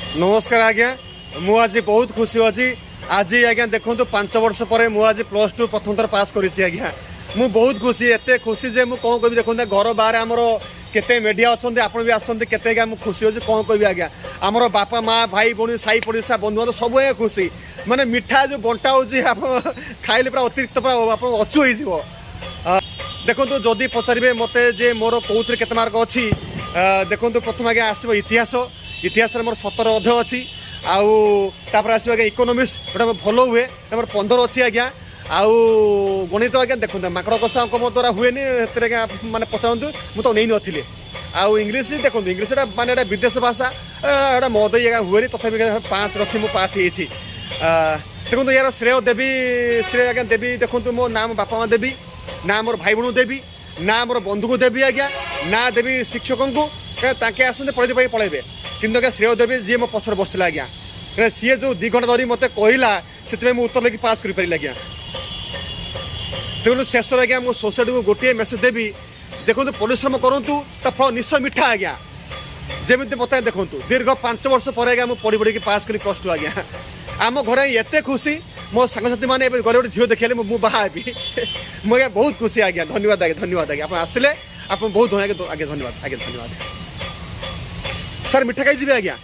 नमस्कार आज्ञा मु आज बहुत खुशी अच्छी आज आज्ञा देखो 5 वर्ष पर मुझे +2 प्रथम थर पास करी आज्ञा मु बहुत खुशी एत खुशी जे मुझे कौन कह देखो घर बाहर आमर केते मीडिया अच्छा आप भी आसते केते खुशी अच्छे कौन कह आज्ञा आमर बापा माँ भाई भौणी साई पड़ोसा बंधु बांधव सब खुशी माने मिठा जो बंटा हो खाइले पूरा अतिरिक्त आप अचु हो देखो जदि पचारे मत जे मोर कौन केते मार्क अच्छी देखो प्रथम आगे आसो इतिहास इतिहास मोर 17 अध्याय अच्छी आउे आसो आगे इकोनोमिक्स गोटे भल हुए 15 अच्छी आज्ञा आउ गणित आज्ञा देखो माकड़ कषा अंक मो द्वारा हुए माने पचारतु मुझे तो नहीं नी आउ इंग्लीश देखो इंग्लीश माने विदेश भाषा एटा मद हुए तथापि 5 रखी मुझे पास हो देखो यार श्रेय देवी श्रेय आज्ञा देवी देखो मो नाम बापा माँ देवी ना मोर भाई भौणी देवी ना मोर बंधु को देवी आज्ञा ना देवी शिक्षकों को ताके आसते पढ़े पलैबे किंतु आज्ञा श्रेय देवी जी मो पछर बसला आज्ञा कहीं सी जो 2 घंटा धरी मत कहला से उत्तर लिखि पास कर पारि आज्ञा देखो शेष आज्ञा मो सोसाइटी को गोटे मेसेज देवी देखो परिश्रम करूँ फल निश्चय मिठा आज्ञा जमी बताए देखो दीर्घ 5 वर्ष पर आज्ञा मुझे पढ़ी पढ़ी पास करी +2 आज्ञा आम घर एत खुशी मो सांगसाथी मैंने गले गोटे झील देखिए मुझे बाहबी मुझे बहुत खुशी आज्ञा धन्यवाद आज्ञा आप आसिले आप बहुत आगे धन्यवाद आज्ञा धन्यवाद सर मिठा खाई आज्ञा।